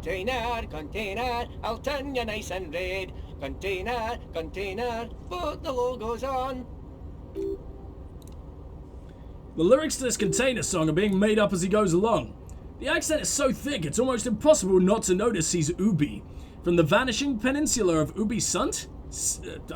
container, container, I'll turn you nice and red. Container, container, put the logos on. The lyrics to this container song are being made up as he goes along. The accent is so thick it's almost impossible not to notice he's Ubi. From the vanishing peninsula of Ubi Sunt?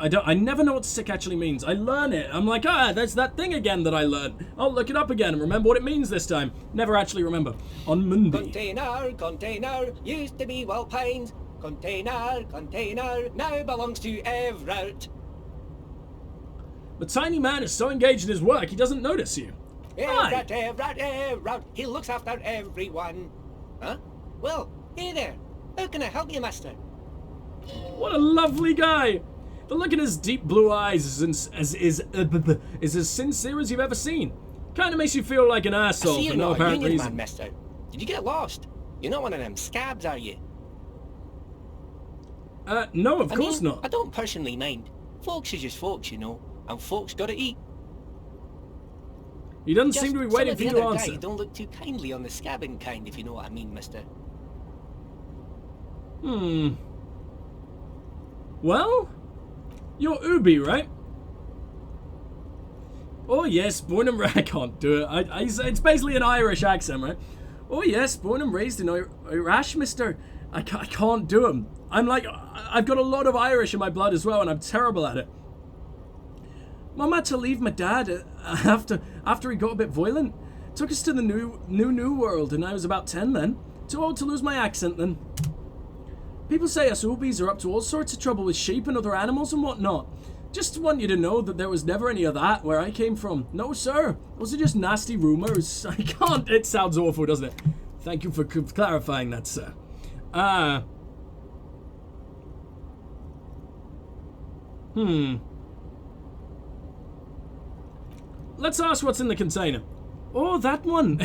I never know what sick actually means. I learn it. I'm like, that's that thing again that I learned. I'll look it up again and remember what it means this time. Never actually remember. On Monday. Container, container, used to be well pines. Container, container, now belongs to Everett. The tiny man is so engaged in his work he doesn't notice you. Everett, Everett, Everett, he looks after everyone. Huh? Well, hey there. How can I help you, mister? What a lovely guy! The look in his deep blue eyes is as sincere as you've ever seen. Kinda makes you feel like an asshole for no apparent reason. Man, mister. Did you get lost? You're not one of them scabs, are you? No, of course not. I don't personally mind. Folks is just folks, you know, and folks gotta eat. He doesn't seem to be waiting for you to answer. Guys don't look too kindly on the scabbing kind, if you know what I mean, mister. Well, you're Ubi, right? Oh yes, born and raised. I can't do it. It's basically an Irish accent, right? Oh yes, born and raised in Irish, mister. I can't do them. I'm like, I've got a lot of Irish in my blood as well, and I'm terrible at it. Mum had to leave my dad after he got a bit violent. Took us to the new world, and I was about 10 then. Too old to lose my accent then. People say us Ubis are up to all sorts of trouble with sheep and other animals and whatnot. Just want you to know that there was never any of that where I came from. No, sir. Those are just nasty rumors. I can't. It sounds awful, doesn't it? Thank you for clarifying that, sir. Let's ask what's in the container. Oh, that one.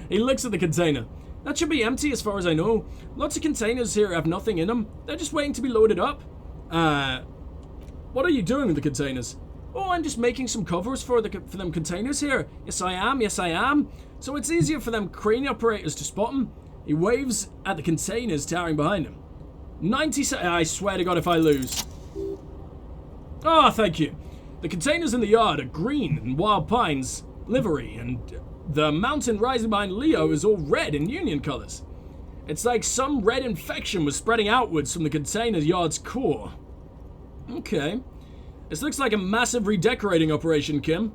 He looks at the container. That should be empty as far as I know. Lots of containers here have nothing in them. They're just waiting to be loaded up. What are you doing with the containers? Oh, I'm just making some covers for them containers here. Yes, I am. So it's easier for them crane operators to spot them. He waves at the containers towering behind him. 90 I swear to God if I lose. Oh, thank you. The containers in the yard are green and wild pines livery, and the mountain rising behind Leo is all red in union colors. It's like some red infection was spreading outwards from the container yard's core. Okay. This looks like a massive redecorating operation, Kim.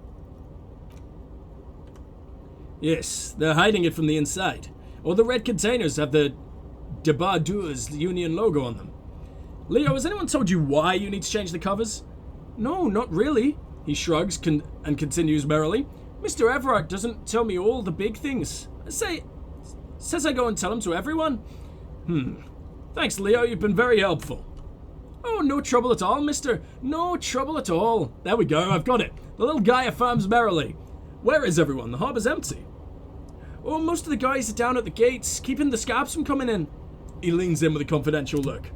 Yes, they're hiding it from the inside. All the red containers have the Debardu's union logo on them. Leo, has anyone told you why you need to change the covers? No, not really. He shrugs and continues merrily. Mr. Everett doesn't tell me all the big things. Says I go and tell him to everyone. Thanks, Leo. You've been very helpful. Oh, no trouble at all, mister. No trouble at all. There we go. I've got it. The little guy affirms merrily. Where is everyone? The harbor's empty. Oh, most of the guys are down at the gates, keeping the scabs from coming in. He leans in with a confidential look.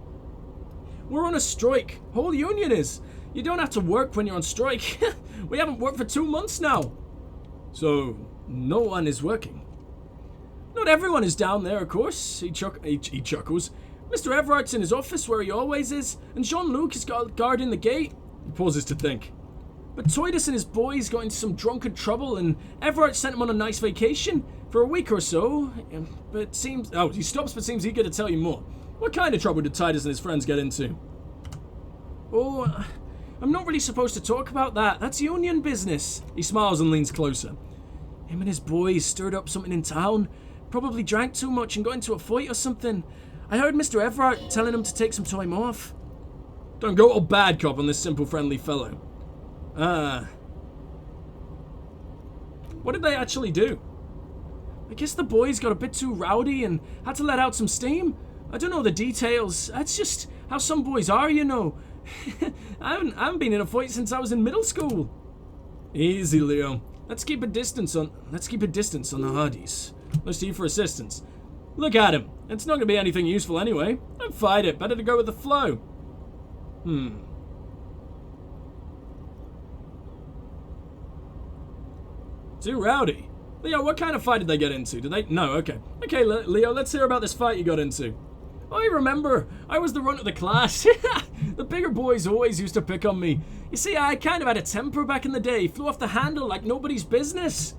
We're on a strike. Whole union is. You don't have to work when you're on strike. We haven't worked for 2 months now. So, no one is working. Not everyone is down there, of course. He chuckles. Mr. Everett's in his office where he always is, and Jean-Luc is guarding the gate. He pauses to think. But Toydus and his boys got into some drunken trouble, and Everett sent him on a nice vacation for a week or so. But seems... Oh, he stops but seems eager to tell you more. What kind of trouble did Titus and his friends get into? Oh, I'm not really supposed to talk about that. That's union business. He smiles and leans closer. Him and his boys stirred up something in town. Probably drank too much and got into a fight or something. I heard Mr. Everett telling him to take some time off. Don't go all bad cop on this simple friendly fellow. What did they actually do? I guess the boys got a bit too rowdy and had to let out some steam. I don't know the details. That's just how some boys are, you know. I haven't been in a fight since I was in middle school. Easy, Leo. Let's keep a distance on the Hardys. Let's see for assistance. Look at him. It's not going to be anything useful anyway. Don't fight it. Better to go with the flow. Too rowdy. Leo, what kind of fight did they get into? Did they... No, okay. Okay, Leo, let's hear about this fight you got into. I remember, I was the runt of the class. The bigger boys always used to pick on me. You see, I kind of had a temper back in the day, flew off the handle like nobody's business.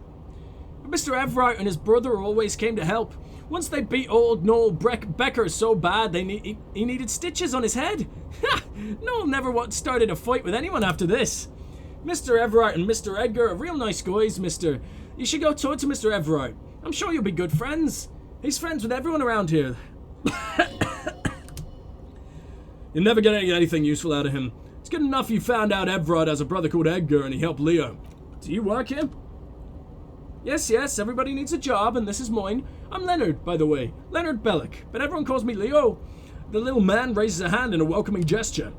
But Mr. Everett and his brother always came to help. Once they beat old Noel Becker so bad he needed stitches on his head. Noel never started a fight with anyone after this. Mr. Everett and Mr. Edgar are real nice guys, mister. You should go talk to Mr. Everett. I'm sure you'll be good friends. He's friends with everyone around here. You'll never get anything useful out of him. It's good enough you found out Everett has a brother called Edgar and he helped Leo. Do you work here? Yes, everybody needs a job and this is mine. I'm Leonard, by the way. Leonard Bellick, but everyone calls me Leo. The little man raises a hand in a welcoming gesture.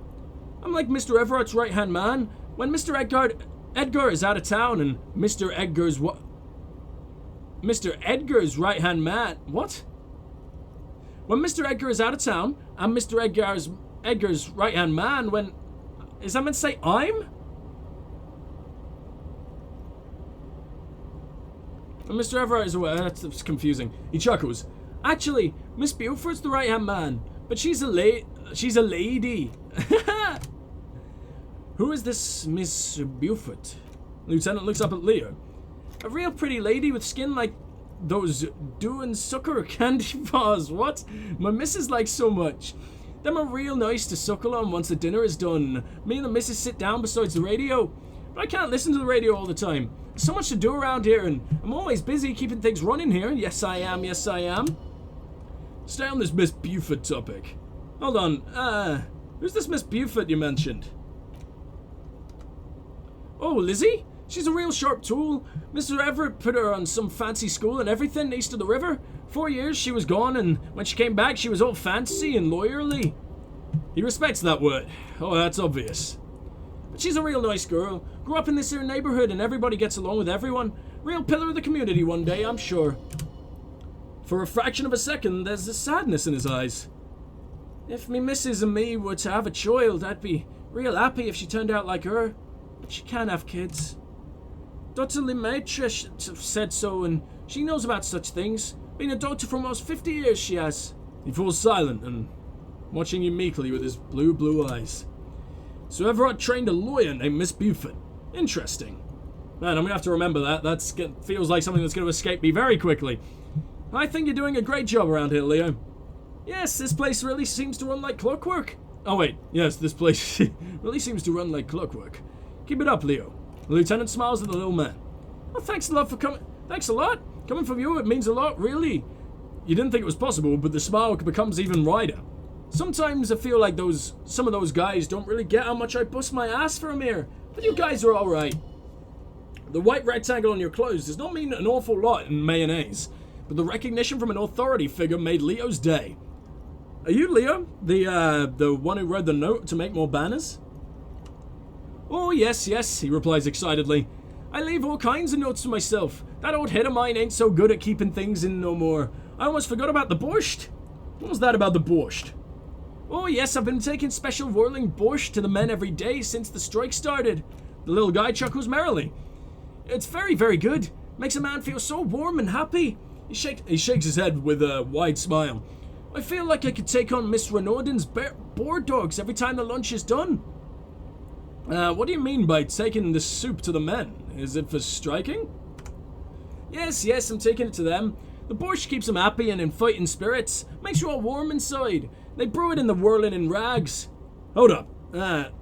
I'm like Mr. Everett's right-hand man. When Mr. Edgar is out of town and Mr. Edgar's Mr. Edgar's right-hand man... What? When Mr. Edgar is out of town, I'm Mr. Edgar's right-hand man when... Is that meant to say I'm? When Mr. Everett is away, that's confusing. He chuckles. Actually, Miss Buford's the right-hand man, but she's a lady. Who is this Miss Buford? Lieutenant looks up at Leo. A real pretty lady with skin like those dew and sucker candy bars. What? My missus likes so much. Them are real nice to suckle on once the dinner is done. Me and the missus sit down beside the radio. But I can't listen to the radio all the time. There's so much to do around here and I'm always busy keeping things running here. Yes, I am. Stay on this Miss Buford topic. Hold on, who's this Miss Buford you mentioned? Oh, Lizzie? She's a real sharp tool. Mr. Everett put her on some fancy school and everything east of the river. 4 years she was gone, and when she came back she was all fancy and lawyerly. He respects that word. Oh, that's obvious. But she's a real nice girl. Grew up in this here neighborhood and everybody gets along with everyone. Real pillar of the community one day, I'm sure. For a fraction of a second, there's a sadness in his eyes. If me missus and me were to have a child, I'd be real happy if she turned out like her. But she can't have kids. Dr. Lemaitre said so, and she knows about such things. Been a doctor for almost 50 years, she has. He falls silent and watching you meekly with his blue eyes. So Everett trained a lawyer named Miss Buford. Interesting. Man, I'm gonna have to remember that. That feels like something that's gonna escape me very quickly. I think you're doing a great job around here, Leo. Yes, this place really seems to run like clockwork. Oh wait, yes, this place really seems to run like clockwork. Keep it up, Leo. The lieutenant smiles at the little man. Well, thanks a lot for coming. Thanks a lot. Coming from you, it means a lot, really. You didn't think it was possible, but the smile becomes even wider. Sometimes I feel like some of those guys don't really get how much I bust my ass for a mirror, but you guys are alright. The white rectangle on your clothes does not mean an awful lot in mayonnaise, but the recognition from an authority figure made Leo's day. Are you Leo? The one who wrote the note to make more banners? Oh, yes, he replies excitedly. I leave all kinds of notes to myself. That old head of mine ain't so good at keeping things in no more. I almost forgot about the borscht. What was that about the borscht? Oh, yes, I've been taking special whirling borscht to the men every day since the strike started. The little guy chuckles merrily. It's very, very good. Makes a man feel so warm and happy. He shakes his head with a wide smile. I feel like I could take on Miss Renaudin's board dogs every time the lunch is done. What do you mean by taking the soup to the men? Is it for striking? Yes, I'm taking it to them. The borscht keeps them happy and in fighting spirits. Makes you all warm inside. They brew it in the whirling in rags. Hold up.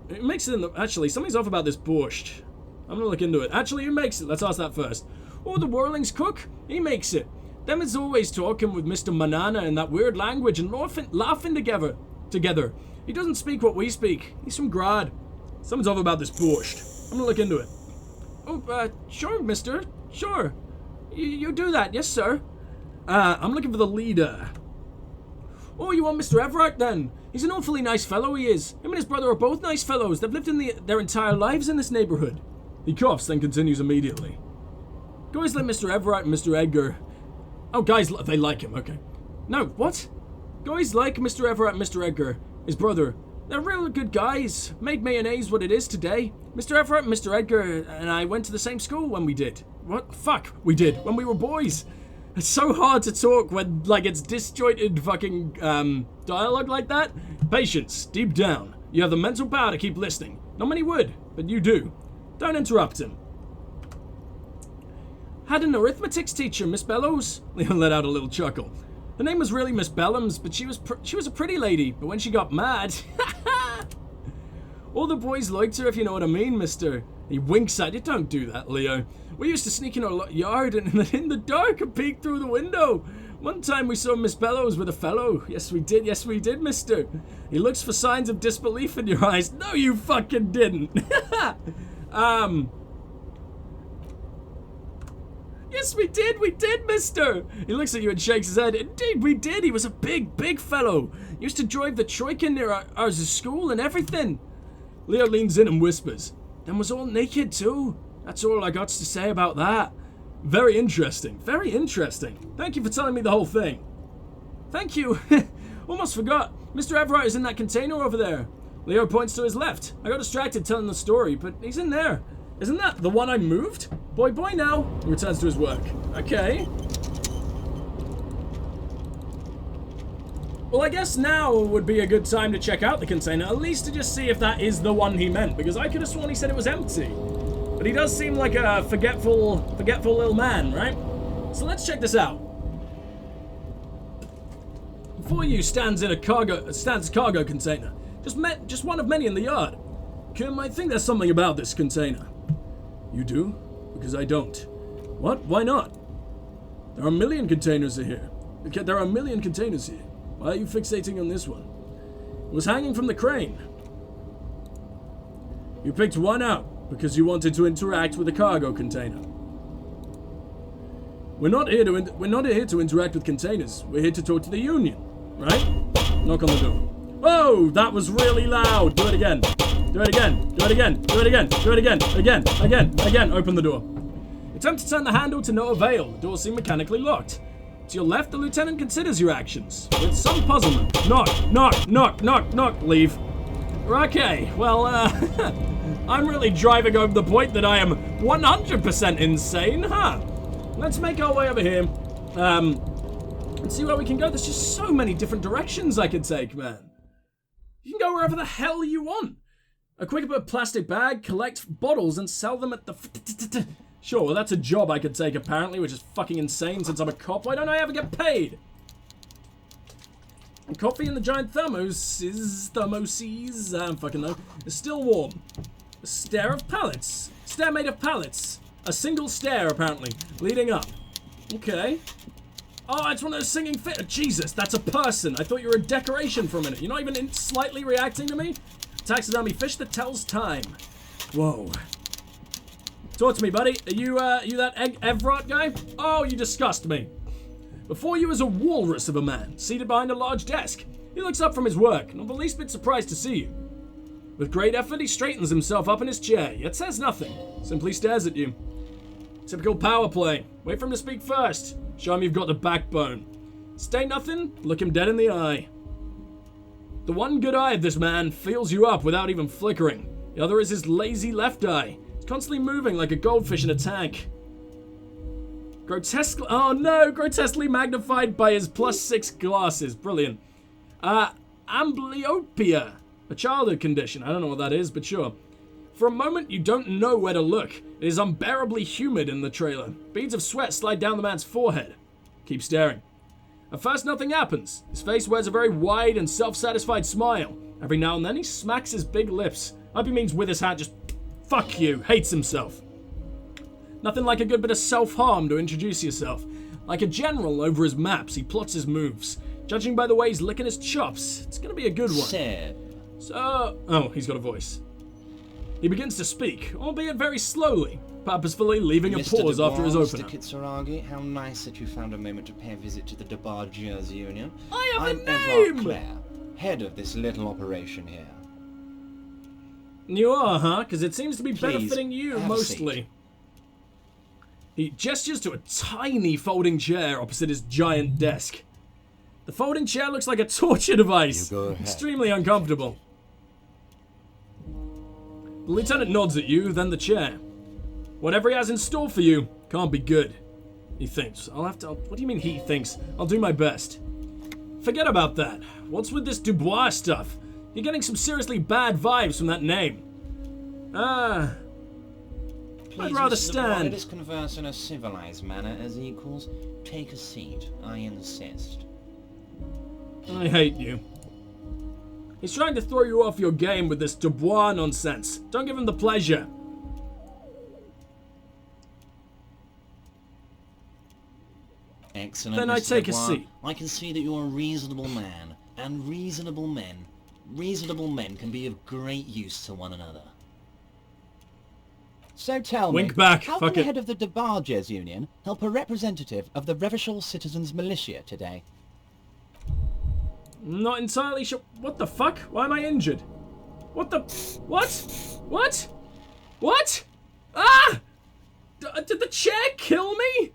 It makes it in the... Actually, something's off about this borscht. I'm gonna look into it. Actually, who makes it? Let's ask that first. Oh, the whirling's cook? He makes it. Them is always talking with Mr. Manana in that weird language and laughing together. He doesn't speak what we speak. He's from Grad. Something's off about this borscht. I'm gonna look into it. Oh, sure, mister. Sure. You do that. Yes, sir. I'm looking for the leader. Oh, you want Mr. Everett, then? He's an awfully nice fellow, he is. Him and his brother are both nice fellows. They've lived in their entire lives in this neighborhood. He coughs, then continues immediately. Guys like Mr. Everett and Mr. Edgar. Oh, guys, they like him, okay. No, what? Guys like Mr. Everett and Mr. Edgar, his brother. They're real good guys. Made mayonnaise what it is today. Mr. Everett and Mr. Edgar and I went to the same school when we did. What? Fuck, we did. When we were boys. It's so hard to talk when, like, it's disjointed fucking, dialogue like that. Patience, deep down. You have the mental power to keep listening. Not many would, but you do. Don't interrupt him. Had an arithmetics teacher, Miss Bellows. Leon let out a little chuckle. Her name was really Miss Bellams, but she was a pretty lady. But when she got mad, all the boys liked her, if you know what I mean, mister. He winks at you. Don't do that, Leo. We used to sneak in our yard and in the dark and peek through the window. One time we saw Miss Bellows with a fellow. Yes, we did, mister. He looks for signs of disbelief in your eyes. No, you fucking didn't. Yes, we did, mister. He looks at you and shakes his head. Indeed, we did. He was a big fellow. Used to drive the troika near our school and everything. Leo leans in and whispers. Then was all naked too. That's all I got to say about that. Very interesting. Very interesting. Thank you for telling me the whole thing. Thank you. Almost forgot. Mr. Everett is in that container over there. Leo points to his left. I got distracted telling the story, but he's in there. Isn't that the one I moved? Boy now. He returns to his work. Okay. Well, I guess now would be a good time to check out the container, at least to just see if that is the one he meant, because I could have sworn he said it was empty. But he does seem like a forgetful little man, right? So let's check this out. Before you stands a cargo container. Just one of many in the yard. Kim, I think there's something about this container. You do? Because I don't. What? Why not? There are a million containers here. Why are you fixating on this one? It was hanging from the crane. You picked one out because you wanted to interact with a cargo container. We're not here to interact with containers. We're here to talk to the union, right? Knock on the door. Whoa, that was really loud. Do it again. Do it again. Do it again. Do it again. Do it again. Again. Open the door. Attempt to turn the handle to no avail. The door seemed mechanically locked. To your left, the lieutenant considers your actions with some puzzlement. Knock. Leave. Okay, well, I'm really driving over the point that I am 100% insane, huh? Let's make our way over here. And see where we can go. There's just so many different directions I could take, man. You can go wherever the hell you want. Equip a plastic bag, collect bottles, and sell them at the... Sure, well, that's a job I could take, apparently, which is fucking insane since I'm a cop. Why don't I ever get paid? And coffee in the giant thermoses, I don't fucking know, is still warm. A stair of pallets. Stair made of pallets. A single stair, apparently, leading up. Okay. Oh, it's one of those singing Jesus, that's a person. I thought you were a decoration for a minute. You're not even slightly reacting to me? Taxidermy fish that tells time. Whoa. Talk to me, buddy. Are you that Everett guy? Oh, you disgust me. Before you is a walrus of a man, seated behind a large desk. He looks up from his work, not the least bit surprised to see you. With great effort, he straightens himself up in his chair, yet says nothing. Simply stares at you. Typical power play. Wait for him to speak first. Show him you've got the backbone. Say nothing, look him dead in the eye. The one good eye of this man fills you up without even flickering. The other is his lazy left eye. It's constantly moving like a goldfish in a tank. Grotesquely magnified by his +6 glasses. Brilliant. Amblyopia. A childhood condition. I don't know what that is, but sure. For a moment, you don't know where to look. It is unbearably humid in the trailer. Beads of sweat slide down the man's forehead. Keep staring. At first, nothing happens. His face wears a very wide and self-satisfied smile. Every now and then, he smacks his big lips. Hope he means with his hand, just fuck you. Hates himself. Nothing like a good bit of self-harm to introduce yourself. Like a general over his maps, he plots his moves. Judging by the way he's licking his chops, it's gonna be a good one. Oh, he's got a voice. He begins to speak, albeit very slowly, purposefully leaving a pause after his opener. Mr. Kitsuragi, how nice that you found a moment to pay a visit to the Debargears Union. I'm Everard Clare, head of this little operation here. You are, huh? Because it seems to be Please, benefiting you have a mostly. seat. He gestures to a tiny folding chair opposite his giant desk. The folding chair looks like a torture device. You go ahead. Extremely uncomfortable. The lieutenant nods at you, then the chair. Whatever he has in store for you can't be good. He thinks. I'll have to... What do you mean he thinks? I'll do my best. Forget about that. What's with this Dubois stuff? You're getting some seriously bad vibes from that name. I'd rather stand. Let us converse in a civilized manner as equals. Take a seat. I insist. I hate you. He's trying to throw you off your game with this Dubois nonsense. Don't give him the pleasure. Excellent. Then I take a seat. I can see that you're a reasonable man, and reasonable men can be of great use to one another. So tell Wink me, back, how fuck can the it. head of the Debarges Union help a representative of the Revachol Citizens Militia today? Not entirely sure. What the fuck? Why am I injured? What the... What? What? What? Ah! Did the chair kill me?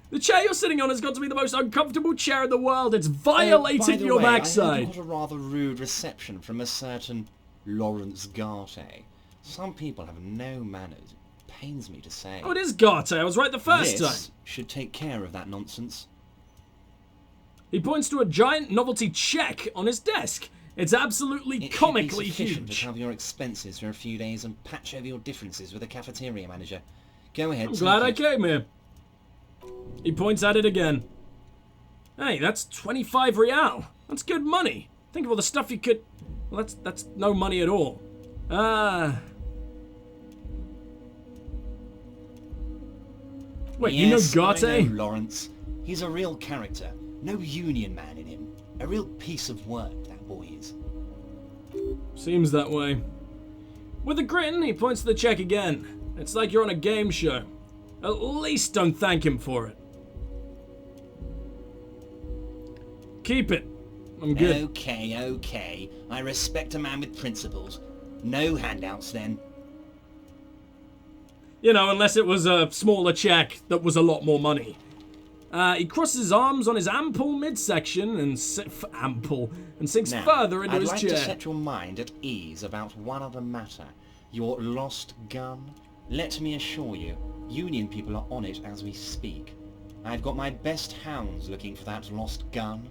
The chair you're sitting on has got to be the most uncomfortable chair in the world. It's violated By the your way, I backside. heard you got a rather rude reception from a certain Lawrence Garte. Some people have no manners. It pains me to say. Oh, it is Garte. I was right the first This time. should take care of that nonsense. He points to a giant novelty check on his desk. It's absolutely It comically should be sufficient huge. to cover your expenses for a few days and patch over your differences with the cafeteria manager. Go ahead. I'm glad I take it. came here. He points at it again. Hey, that's 25 real. That's good money. Think of all the stuff you could... Well, that's no money at all. Wait, Yes, you know I Garte? know Lawrence. He's a real character. No union man in him. A real piece of work, that boy is. Seems that way. With a grin, he points to the check again. It's like you're on a game show. At least don't thank him for it. Keep it. I'm good. Okay. I respect a man with principles. No handouts, then. You know, unless it was a smaller check that was a lot more money. He crosses his arms on his ample midsection and sinks Now, further into I'd his like chair. to set your mind at ease about one other matter. Your lost gun. Let me assure you, Union people are on it as we speak. I've got my best hounds looking for that lost gun.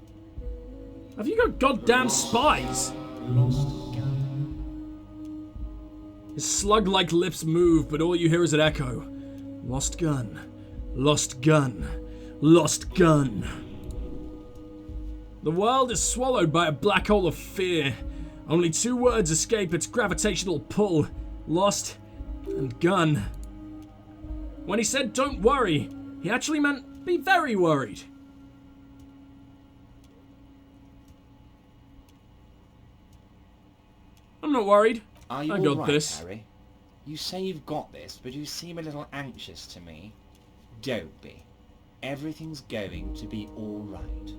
Have you got goddamn spies? Lost gun. His slug-like lips move, but all you hear is an echo. Lost gun. Lost gun. Lost gun. The world is swallowed by a black hole of fear. Only two words escape its gravitational pull. Lost and gun. When he said don't worry, he actually meant be very worried. I'm not worried. Are you I all got right, this. Harry? You say you've got this, but you seem a little anxious to me. Don't be. Everything's going to be all right.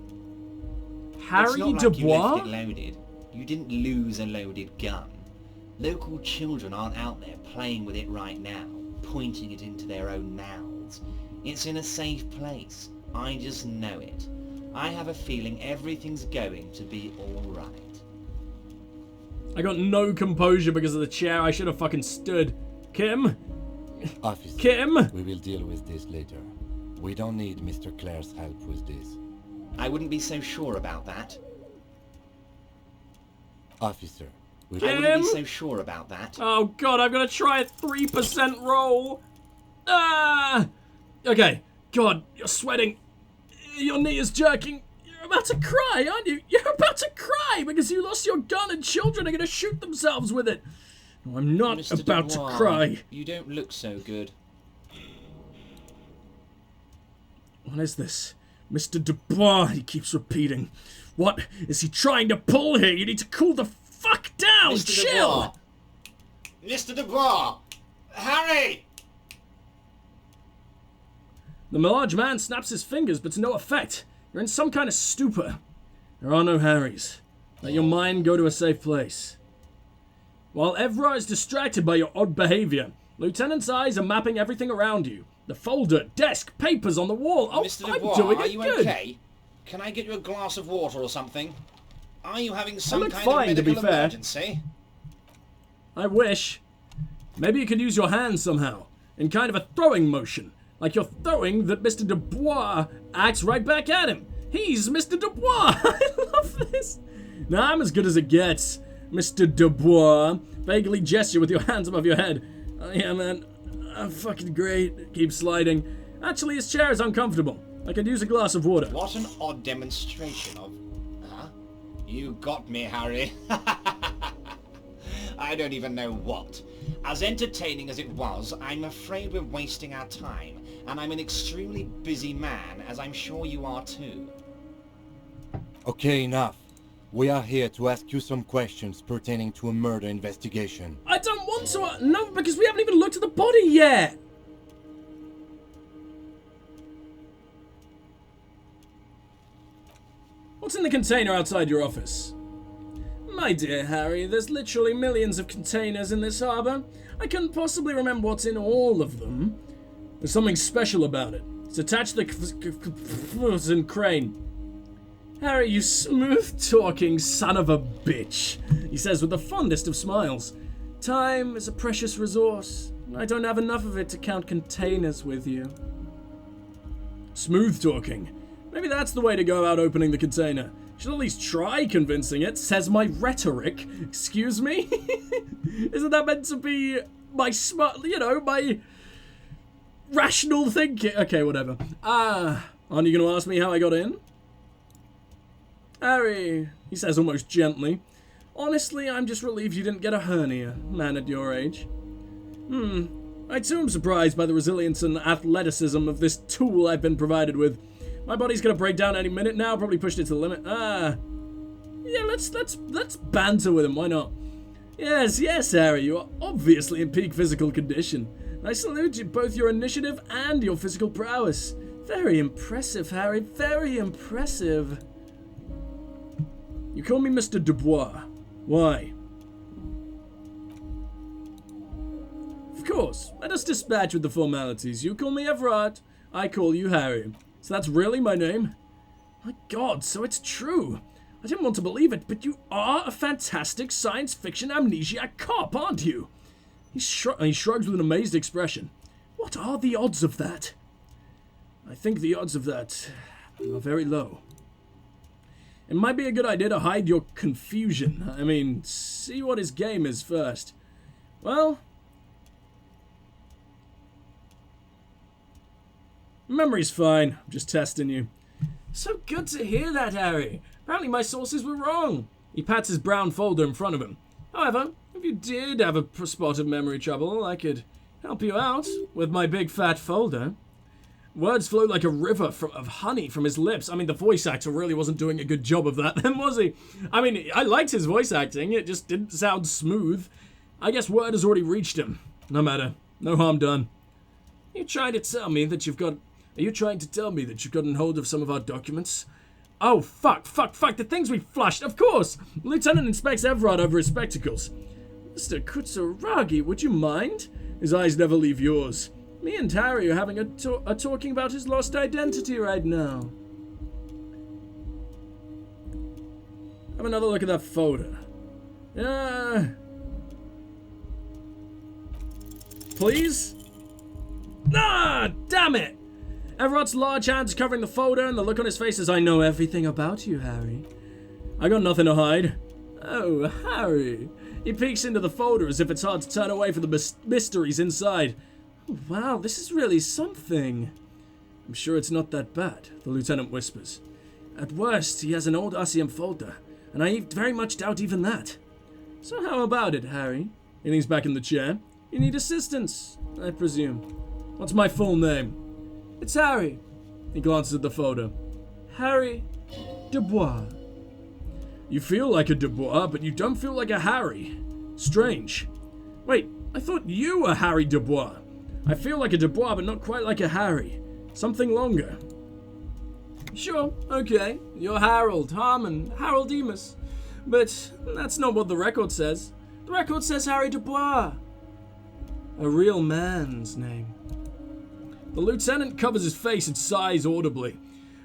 It's Harry not like Dubois? you left it loaded. You didn't lose a loaded gun. Local children aren't out there playing with it right now, pointing it into their own mouths. It's in a safe place. I just know it. I have a feeling everything's going to be all right. I got no composure because of the chair. I should have fucking stood. Kim? Officer, Kim? we will deal with this later. We don't need Mr. Clare's help with this. I wouldn't be so sure about that. Officer, we I wouldn't be Kim? so sure about that. Oh god, I'm gonna try a 3% roll. Ah! Okay. God, you're sweating. Your knee is jerking. You're about to cry, aren't you? You're about to cry because you lost your gun and children are gonna shoot themselves with it. No, I'm not Mr. about Dubois, to cry. You don't look so good. What is this? Mr. Dubois, he keeps repeating. What is he trying to pull here? You need to cool the fuck down. Mr. Chill. Dubois! Mr. Dubois! Harry! The large man snaps his fingers, but to no effect. You're in some kind of stupor. There are no Harrys. Let your mind go to a safe place. While Evra is distracted by your odd behavior, Lieutenant's eyes are mapping everything around you. The folder, desk, papers on the wall. Oh, Mr. I'm Dubois, doing are it you good. okay? Can I get you a glass of water or something? Are you having some look kind fine, of to be medical fair. emergency? I wish. Maybe you could use your hands somehow, in kind of a throwing motion. Like you're throwing that Mr. Dubois acts right back at him. He's Mr. Dubois. I love this. Now I'm as good as it gets, Mr. Dubois. Vaguely gesture with your hands above your head. Oh, yeah, man. I'm fucking great. Keep sliding. Actually, his chair is uncomfortable. I could use a glass of water. What an odd demonstration of... Huh? You got me, Harry. I don't even know what. As entertaining as it was, I'm afraid we're wasting our time, and I'm an extremely busy man, as I'm sure you are too. Okay, enough. We are here to ask you some questions pertaining to a murder investigation. I don't want to. No, because we haven't even looked at the body yet. What's in the container outside your office? My dear Harry, there's literally millions of containers in this harbor. I couldn't possibly remember what's in all of them. There's something special about it. It's attached to the crane. Harry, you smooth-talking son of a bitch, he says with the fondest of smiles. Time is a precious resource. I don't have enough of it to count containers with you. Smooth-talking. Maybe that's the way to go about opening the container. Should at least try convincing it, says my rhetoric. Excuse me? Isn't that meant to be my smart, my rational thinking? Okay, whatever. Aren't you going to ask me how I got in? Harry, he says almost gently. Honestly, I'm just relieved you didn't get a hernia, man at your age. I too am surprised by the resilience and athleticism of this tool I've been provided with. My body's gonna break down any minute now, probably pushed it to the limit. Yeah, let's banter with him, why not? Yes, Harry, you are obviously in peak physical condition. I salute you, both your initiative and your physical prowess. Very impressive, Harry, very impressive. You call me Mr. Dubois. Why? Of course, let us dispatch with the formalities. You call me Everard, I call you Harry. So that's really my name? My God, so it's true. I didn't want to believe it, but you are a fantastic science fiction amnesiac cop, aren't you? He shrugs with an amazed expression. What are the odds of that? I think the odds of that are very low. It might be a good idea to hide your confusion. I mean, see what his game is first. Well... memory's fine. I'm just testing you. So good to hear that, Harry. Apparently my sources were wrong. He pats his brown folder in front of him. However, if you did have a spot of memory trouble, I could help you out with my big fat folder. Words flowed like a river of honey from his lips. I mean, the voice actor really wasn't doing a good job of that then, was he? I mean, I liked his voice acting. It just didn't sound smooth. I guess word has already reached him. No matter. No harm done. Are you trying to tell me that you've gotten hold of some of our documents? Oh, fuck, the things we flushed, of course! The lieutenant inspects Everard over his spectacles. Mr. Kutsaragi, would you mind? His eyes never leave yours. Me and Harry are having a talking about his lost identity right now. Have another look at that folder. Please? Damn it! Everard's large hands covering the folder, and the look on his face is, I know everything about you, Harry. I got nothing to hide. Oh, Harry. He peeks into the folder as if it's hard to turn away from the mysteries inside. Oh, wow, this is really something. I'm sure it's not that bad, the lieutenant whispers. At worst, he has an old RCM folder, and I very much doubt even that. So how about it, Harry? He leans back in the chair. You need assistance, I presume. What's my full name? It's Harry. He glances at the photo. Harry Dubois. You feel like a Dubois, but you don't feel like a Harry. Strange. Wait, I thought you were Harry Dubois. I feel like a Dubois, but not quite like a Harry. Something longer. Sure, okay. You're Harold Harmon, Harold Demas. But that's not what the record says. The record says Harry Dubois. A real man's name. The lieutenant covers his face and sighs audibly.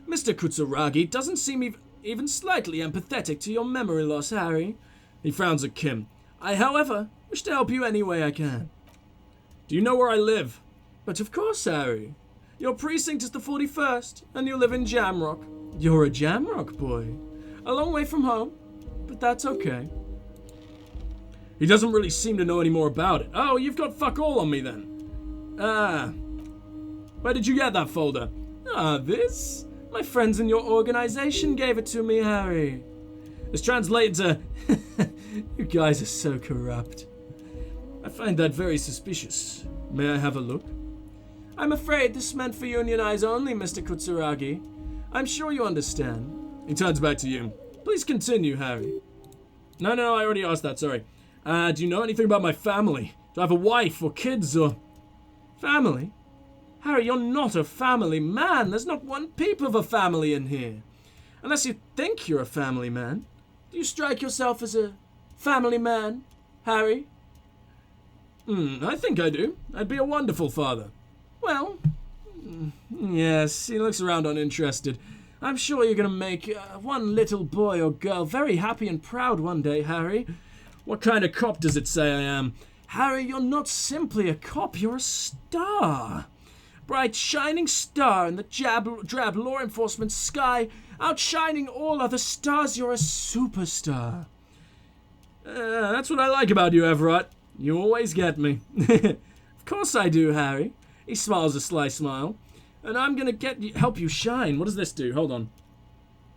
Mr. Kutsaragi doesn't seem even slightly empathetic to your memory loss, Harry. He frowns at Kim. I, however, wish to help you any way I can. Do you know where I live? But of course, Harry. Your precinct is the 41st, and you live in Jamrock. You're a Jamrock boy. A long way from home, but that's okay. He doesn't really seem to know any more about it. Oh, you've got fuck all on me then. Where did you get that folder? This? My friends in your organization gave it to me, Harry. This translates to... You guys are so corrupt. I find that very suspicious. May I have a look? I'm afraid this meant for union eyes only, Mr. Kutsuragi. I'm sure you understand. He turns back to you. Please continue, Harry. No, I already asked that, sorry. Do you know anything about my family? Do I have a wife or kids or... Family? Harry, you're not a family man. There's not one peep of a family in here. Unless you think you're a family man. Do you strike yourself as a family man, Harry? I think I do. I'd be a wonderful father. Well, yes, he looks around uninterested. I'm sure you're going to make one little boy or girl very happy and proud one day, Harry. What kind of cop does it say I am? Harry, you're not simply a cop, you're a star. Bright shining star in the drab law enforcement sky, outshining all other stars, you're a superstar. That's what I like about you, Everett. You always get me. Of course I do, Harry. He smiles a sly smile. And I'm gonna help you shine. What does this do? Hold on.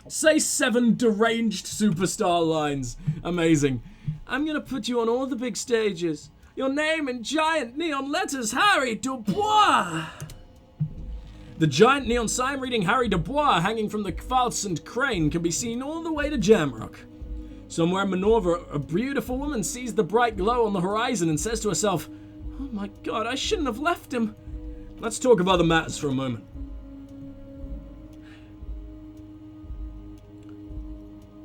Say 7 deranged superstar lines. Amazing. I'm gonna put you on all the big stages. Your name in giant neon letters, Harry Dubois. The giant neon sign reading Harry Dubois hanging from the fastened crane can be seen all the way to Jamrock. Somewhere in Minerva, a beautiful woman sees the bright glow on the horizon and says to herself, "Oh my God, I shouldn't have left him." Let's talk of other matters for a moment.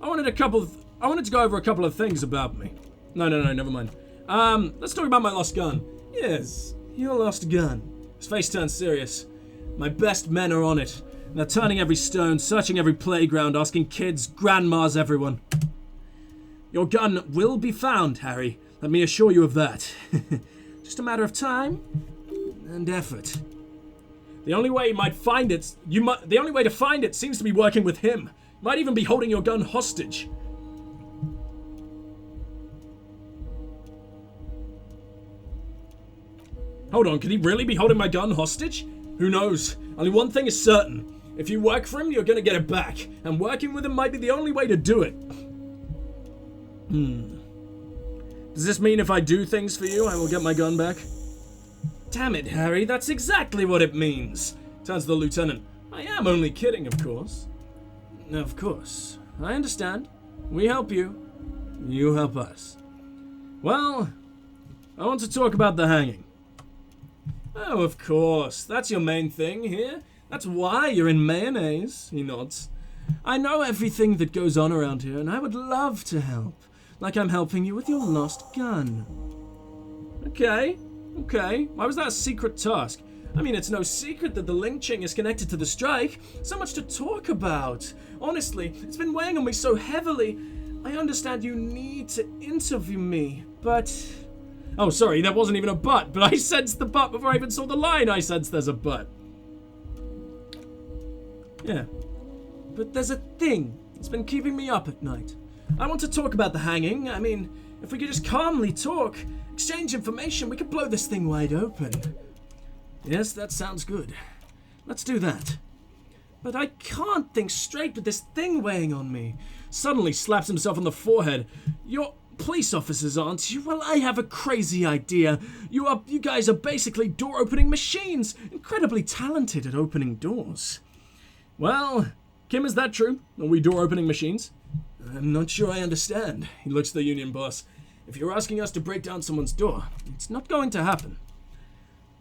I wanted to go over a couple of things about me. No, never mind. Let's talk about my lost gun. Yes, your lost gun. His face turns serious. My best men are on it. They're turning every stone, searching every playground, asking kids, grandmas, everyone. Your gun will be found, Harry. Let me assure you of that. Just a matter of time and effort. The only way you might find it, the only way to find it seems to be working with him. You might even be holding your gun hostage. Hold on, could he really be holding my gun hostage? Who knows? Only one thing is certain. If you work for him, you're gonna get it back. And working with him might be the only way to do it. Does this mean if I do things for you, I will get my gun back? Damn it, Harry, that's exactly what it means. Turns to the lieutenant. I am only kidding, of course. Of course. I understand. We help you. You help us. Well, I want to talk about the hanging. Oh, of course. That's your main thing here. That's why you're in mayonnaise, he nods. I know everything that goes on around here, and I would love to help. Like I'm helping you with your lost gun. Okay. Why was that a secret task? I mean, it's no secret that the lynching is connected to the strike. So much to talk about. Honestly, it's been weighing on me so heavily. I understand you need to interview me, but... Oh, sorry, that wasn't even a but I sensed the but before I even saw the line. I sensed there's a but. Yeah. But there's a thing that's been keeping me up at night. I want to talk about the hanging. I mean, if we could just calmly talk, exchange information, we could blow this thing wide open. Yes, that sounds good. Let's do that. But I can't think straight with this thing weighing on me. Suddenly slaps himself on the forehead. You're police officers, aren't you? Well, I have a crazy idea. You guys are basically door-opening machines. Incredibly talented at opening doors. Well, Kim, is that true? Are we door-opening machines? I'm not sure I understand. He looks at the union boss. If you're asking us to break down someone's door, it's not going to happen.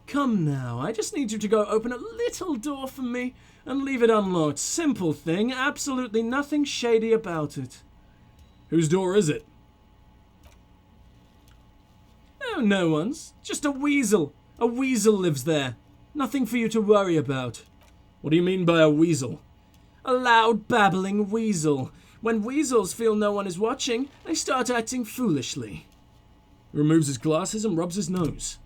Come now, I just need you to go open a little door for me and leave it unlocked. Simple thing, absolutely nothing shady about it. Whose door is it? Oh, no one's. Just a weasel. A weasel lives there. Nothing for you to worry about. What do you mean by a weasel? A loud, babbling weasel. When weasels feel no one is watching, they start acting foolishly. He removes his glasses and rubs his nose.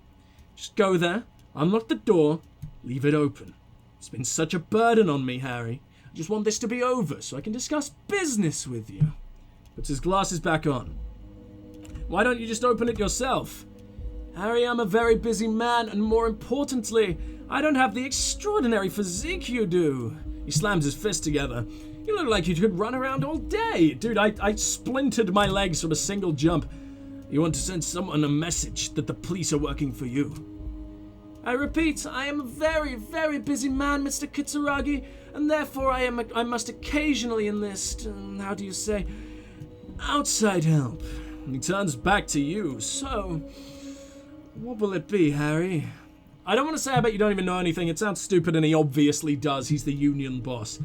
Just go there, unlock the door, leave it open. It's been such a burden on me, Harry. I just want this to be over so I can discuss business with you. Puts his glasses back on. Why don't you just open it yourself? Harry, I'm a very busy man, and more importantly, I don't have the extraordinary physique you do. He slams his fists together. You look like you could run around all day. Dude, I splintered my legs from a single jump. You want to send someone a message that the police are working for you. I repeat, I am a very, very busy man, Mr. Kitsuragi, and therefore I must occasionally enlist, how do you say, outside help. And he turns back to you, so what will it be, Harry? I don't want to say I bet you don't even know anything. It sounds stupid, and he obviously does. He's the union boss.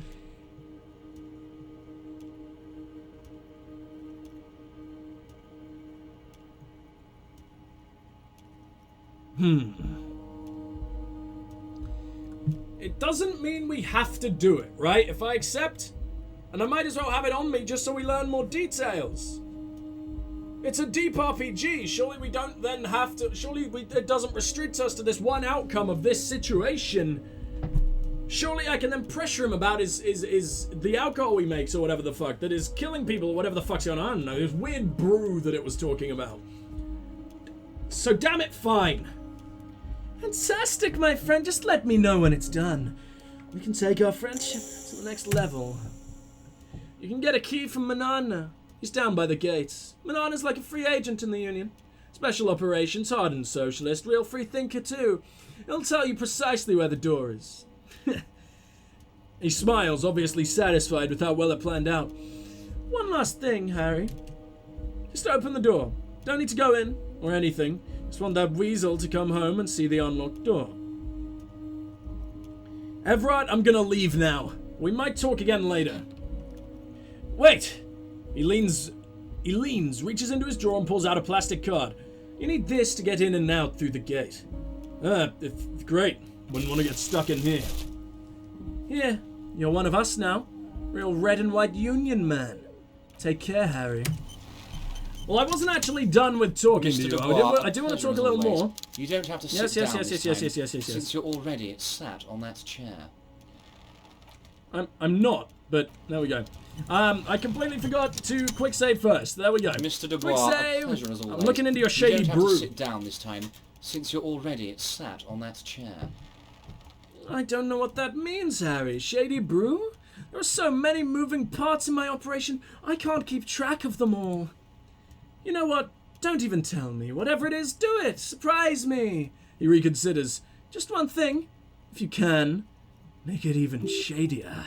It doesn't mean we have to do it, right? If I accept, and I might as well have it on me just so we learn more details. It's a deep RPG. Surely we don't then have to... Surely it doesn't restrict us to this one outcome of this situation. Surely I can then pressure him about the alcohol he makes or whatever the fuck that is killing people or whatever the fuck's going on. I don't know. This weird brew that it was talking about. So damn it, fine. Fantastic, my friend. Just let me know when it's done. We can take our friendship to the next level. You can get a key from Manana. He's down by the gates. Manana's like a free agent in the Union. Special operations, hardened socialist, real free thinker too. He'll tell you precisely where the door is. He smiles, obviously satisfied with how well it planned out. One last thing, Harry. Just open the door. Don't need to go in or anything. Just want that weasel to come home and see the unlocked door. Everard, I'm gonna leave now. We might talk again later. Wait! He leans, reaches into his drawer and pulls out a plastic card. You need this to get in and out through the gate. Great. Wouldn't want to get stuck in here. Here, you're one of us now. Real red and white Union man. Take care, Harry. Well, I wasn't actually done with talking to you. I do want to talk a little more. You don't have to sit down this time, since you're already sat on that chair. I'm not, but there we go. I completely forgot to quick save first. There we go. Mr. Dubois, quick save. A pleasure as always. I'm looking into your shady brew. You don't have to sit down this time, since you're already sat on that chair. I don't know what that means, Harry. Shady brew? There are so many moving parts in my operation, I can't keep track of them all. You know what? Don't even tell me. Whatever it is, do it. Surprise me. He reconsiders. Just one thing. If you can, make it even shadier.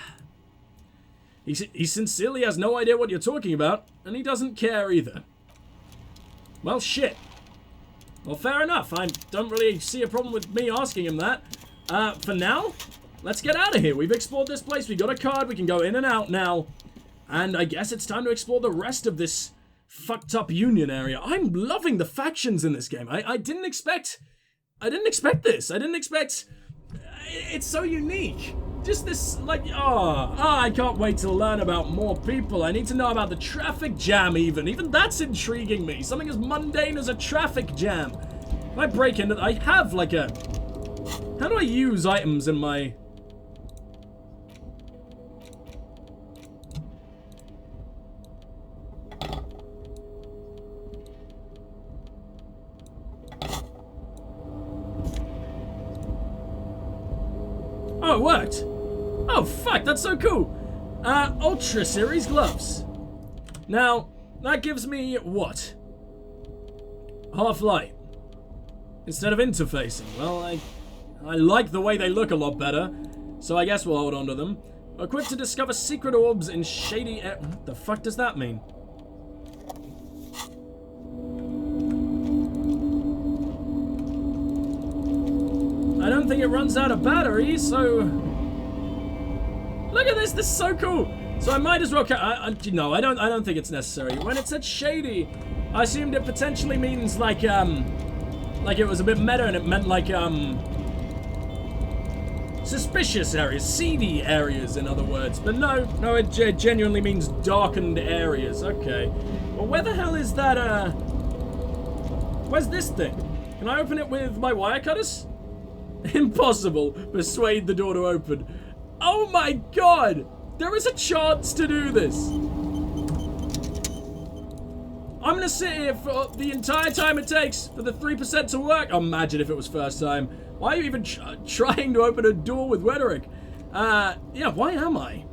He sincerely has no idea what you're talking about, and he doesn't care either. Well, shit. Well, fair enough. I don't really see a problem with me asking him that. For now, let's get out of here. We've explored this place. We got a card. We can go in and out now. And I guess it's time to explore the rest of this fucked up Union area. I'm loving the factions in this game. I didn't expect this. I didn't expect... It's so unique. Just this, like, I can't wait to learn about more people. I need to know about the traffic jam even. Even that's intriguing me. Something as mundane as a traffic jam. If I break into... I have, like, a... How do I use items in my... Oh, it worked. Oh, fuck, that's so cool. Ultra Series gloves. Now, that gives me what? Half light. Instead of interfacing. Well, I like the way they look a lot better, so I guess we'll hold on to them. Equipped to discover secret orbs in shady air. What the fuck does that mean? I don't think it runs out of battery, so... Look at this, this is so cool! So I might as well... No, I don't think it's necessary. When it said shady, I assumed it potentially means like it was a bit meta and it meant like, suspicious areas, seedy areas, in other words. But no, it genuinely means darkened areas. Okay. Well, where the hell is that, where's this thing? Can I open it with my wire cutters? Impossible. Persuade the door to open. Oh my god! There is a chance to do this. I'm gonna sit here for the entire time it takes for the 3% to work. Imagine if it was first time. Why are you even trying to open a door with rhetoric? Yeah, why am I?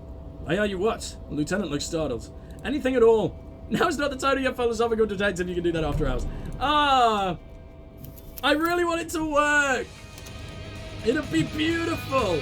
Why are you what? The lieutenant looks startled. Anything at all. Now's not the time to get philosophical detention. You can do that after hours. I really want it to work. It'll be beautiful.